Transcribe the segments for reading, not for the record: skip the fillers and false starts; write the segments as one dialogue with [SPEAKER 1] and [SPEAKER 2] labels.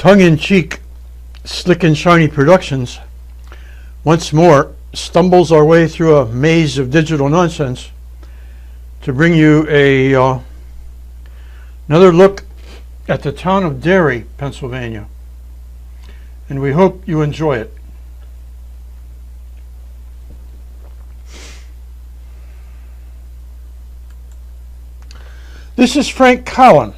[SPEAKER 1] tongue-in-cheek Slick and Shiny Productions once more stumbles our way through a maze of digital nonsense to bring you another look at the town of Derry, Pennsylvania, and we hope you enjoy it. This is Frank Cowan.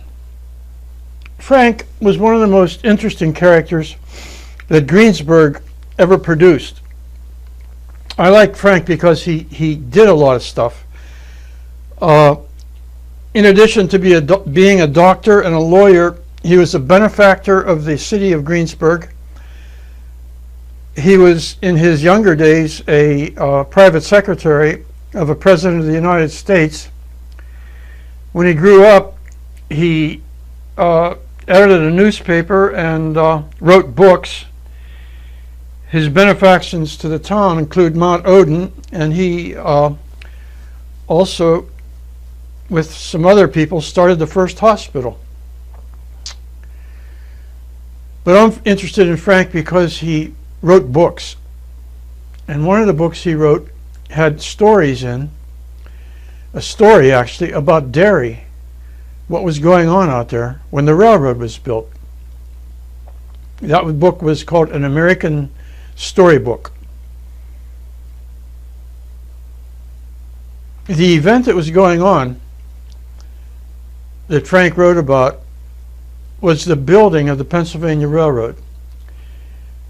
[SPEAKER 1] Frank was one of the most interesting characters that Greensburg ever produced. I like Frank because he did a lot of stuff. In addition to being a doctor and a lawyer, he was a benefactor of the city of Greensburg. He was, in his younger days, a private secretary of a president of the United States. When he grew up, he edited a newspaper and wrote books. His benefactions to the town include Mount Odin, and he also, with some other people, started the first hospital. But I'm interested in Frank because he wrote books. And one of the books he wrote had stories in, a story actually about Derry, what was going on out there when the railroad was built. That book was called An American Storybook. The event that was going on that Frank wrote about was the building of the Pennsylvania Railroad.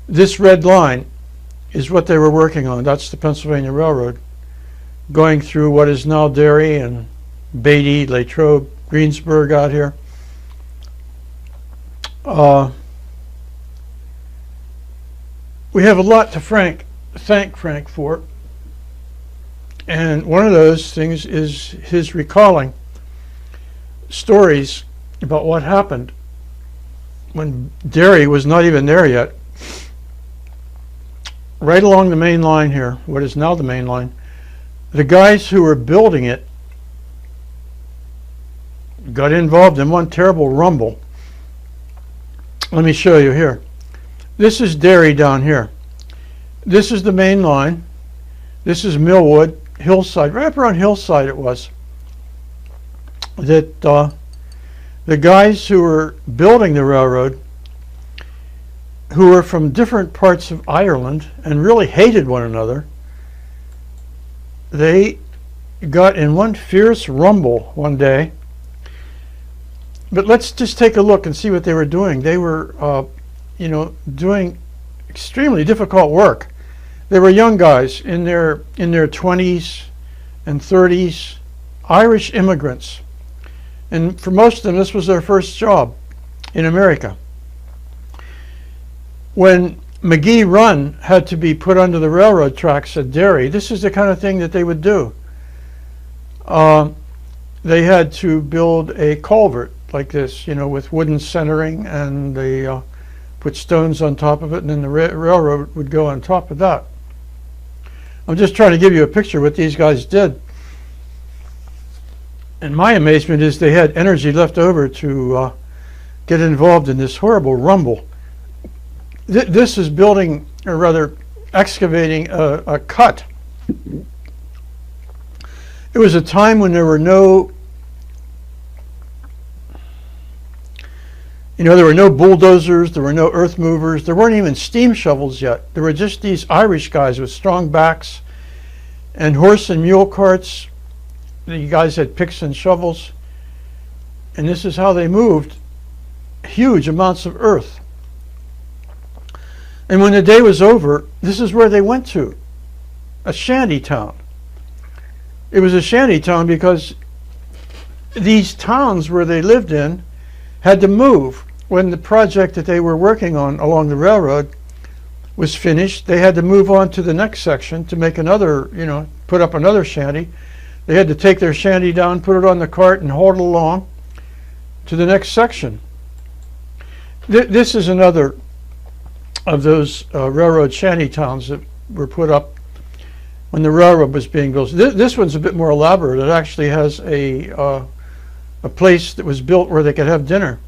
[SPEAKER 1] This red line is what they were working on. That's the Pennsylvania Railroad, going through what is now Derry and Beatty, Latrobe, Greensburg out here. We have a lot to thank Frank for, and one of those things is his recalling stories about what happened when Derry was not even there yet. Right along the main line here, what is now the main line, the guys who were building it got involved in one terrible rumble. Let me show you here. This is Derry down here. This is the main line. This is Millwood, Hillside, right up around Hillside it was. That the guys who were building the railroad, who were from different parts of Ireland and really hated one another, they got in one fierce rumble one day. But let's just take a look and see what they were doing. They were, doing extremely difficult work. They were young guys in their 20s and 30s, Irish immigrants. And for most of them, this was their first job in America. When McGee Run had to be put under the railroad tracks at Derry, this is the kind of thing that they would do. They had to build a culvert like this, with wooden centering, and they put stones on top of it, and then the railroad would go on top of that. I'm just trying to give you a picture of what these guys did. And my amazement is they had energy left over to get involved in this horrible rumble. This is building, or rather excavating a cut. It was a time when there were no there were no bulldozers, there were no earth movers, there weren't even steam shovels yet. There were just these Irish guys with strong backs and horse and mule carts. The guys had picks and shovels, and this is how they moved huge amounts of earth. And when the day was over, this is where they went to, a shanty town. It was a shanty town because these towns where they lived in had to move. When the project that they were working on along the railroad was finished, they had to move on to the next section to make another, put up another shanty. They had to take their shanty down, put it on the cart, and haul it along to the next section. This is another of those railroad shanty towns that were put up when the railroad was being built. This one's a bit more elaborate. It actually has a place that was built where they could have dinner.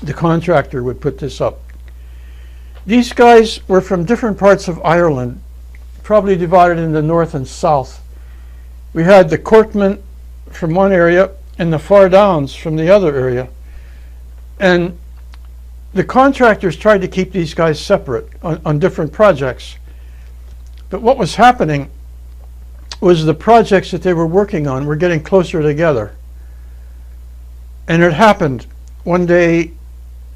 [SPEAKER 1] the contractor would put this up. These guys were from different parts of Ireland, probably divided into north and south. We had the Corkmen from one area and the Far Downs from the other area. And the contractors tried to keep these guys separate on different projects. But what was happening was the projects that they were working on were getting closer together. And it happened one day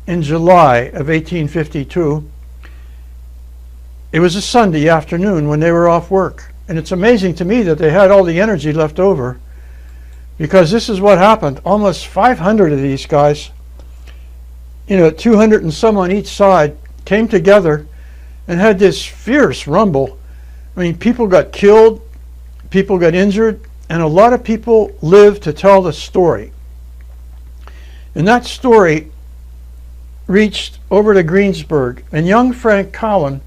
[SPEAKER 1] in July of 1852. It was a Sunday afternoon when they were off work. And it's amazing to me that they had all the energy left over, because this is what happened. Almost 500 of these guys, 200 and some on each side, came together and had this fierce rumble. I mean, people got killed, people got injured, and a lot of people lived to tell the story. And that story reached over to Greensburg, and young Frank Cowan,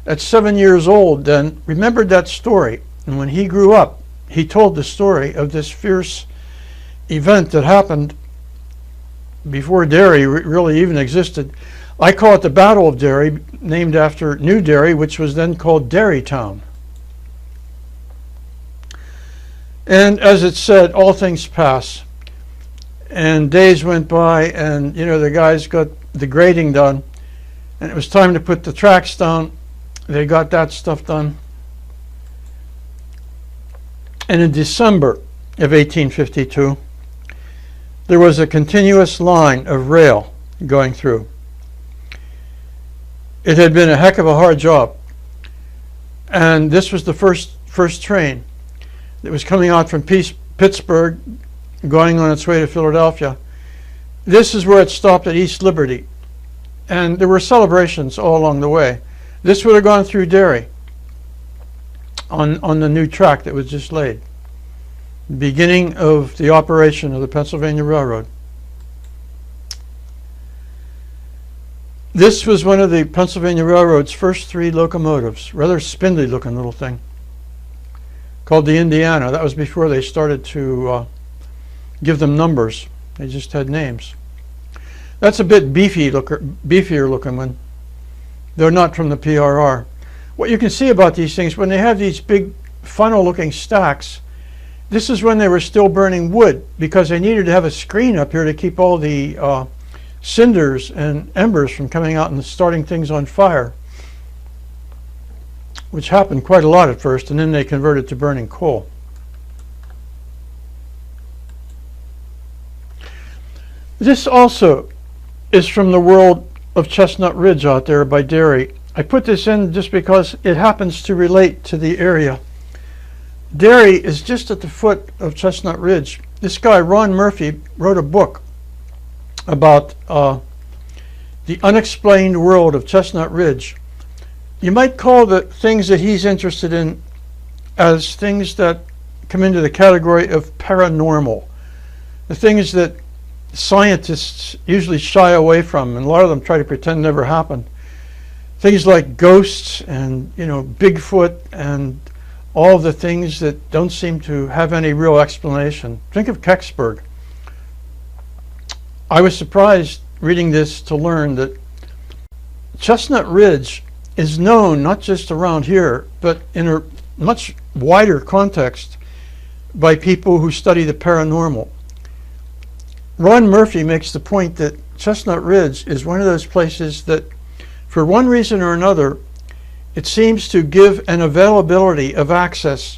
[SPEAKER 1] at 7 years old then, remembered that story. And when he grew up, he told the story of this fierce event that happened before Derry really even existed. I call it the Battle of Derry, named after New Derry, which was then called Derry Town. And as it said, all things pass. And days went by, and the guys got the grading done, and it was time to put the tracks down. They got that stuff done. And in December of 1852, there was a continuous line of rail going through. It had been a heck of a hard job. And this was the first train that was coming out from Pittsburgh, going on its way to Philadelphia. This is where it stopped at East Liberty. And there were celebrations all along the way. This would have gone through Derry on the new track that was just laid. Beginning of the operation of the Pennsylvania Railroad. This was one of the Pennsylvania Railroad's first 3 locomotives, rather spindly looking little thing, called the Indiana. That was before they started to give them numbers. They just had names. That's a bit beefier looking one. They're not from the PRR. What you can see about these things, when they have these big funnel looking stacks, this is when they were still burning wood, because they needed to have a screen up here to keep all the cinders and embers from coming out and starting things on fire, which happened quite a lot at first, and then they converted to burning coal. This also is from the world of Chestnut Ridge out there by Derry. I put this in just because it happens to relate to the area. Derry is just at the foot of Chestnut Ridge. This guy, Ron Murphy, wrote a book about the unexplained world of Chestnut Ridge. You might call the things that he's interested in as things that come into the category of paranormal. The things that scientists usually shy away from, and a lot of them try to pretend never happened. Things like ghosts and Bigfoot and all the things that don't seem to have any real explanation. Think of Kecksburg. I was surprised reading this to learn that Chestnut Ridge is known not just around here, but in a much wider context by people who study the paranormal. Ron Murphy makes the point that Chestnut Ridge is one of those places that, for one reason or another, it seems to give an availability of access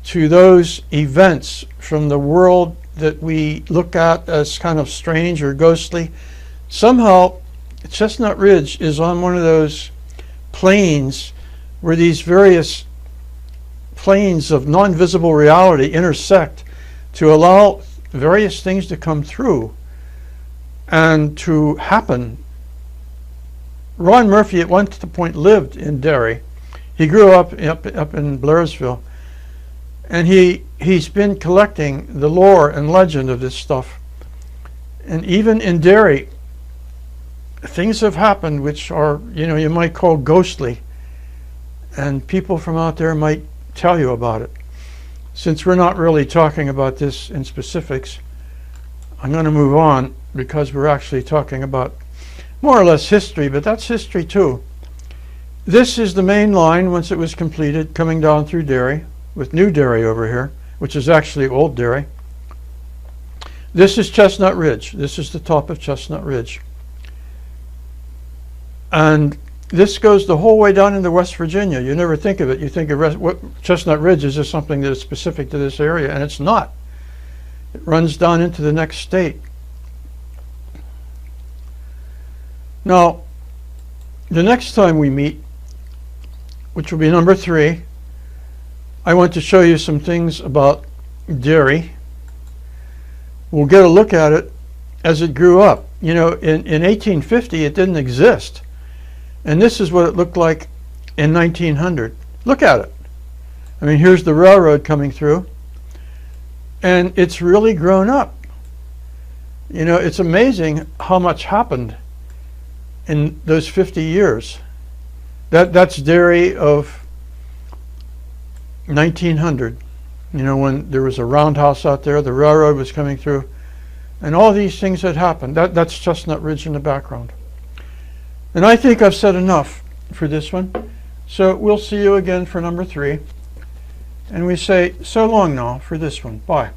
[SPEAKER 1] to those events from the world that we look at as kind of strange or ghostly. Somehow, Chestnut Ridge is on one of those planes where these various planes of non-visible reality intersect to allow various things to come through and to happen. Ron Murphy at one point lived in Derry. He grew up in Blairsville, and he's been collecting the lore and legend of this stuff. And even in Derry, things have happened which are, you might call ghostly, and people from out there might tell you about it. Since we're not really talking about this in specifics, I'm going to move on because we're actually talking about more or less history, but that's history too. This is the main line once it was completed, coming down through Derry, with New Derry over here, which is actually Old Derry. This is Chestnut Ridge. This is the top of Chestnut Ridge. And this goes the whole way down into West Virginia. You never think of it. You think of Chestnut Ridge is just something that is specific to this area, and it's not. It runs down into the next state. Now, the next time we meet, which will be number 3, I want to show you some things about Derry. We'll get a look at it as it grew up. You know, in 1850 it didn't exist. And this is what it looked like in 1900. Look at it. I mean, here's the railroad coming through. And it's really grown up. You know, it's amazing how much happened in those 50 years. That's Derry of 1900. You know, when there was a roundhouse out there, the railroad was coming through, and all these things had happened. That's Chestnut Ridge in the background. And I think I've said enough for this one. So we'll see you again for number 3. And we say so long now for this one. Bye.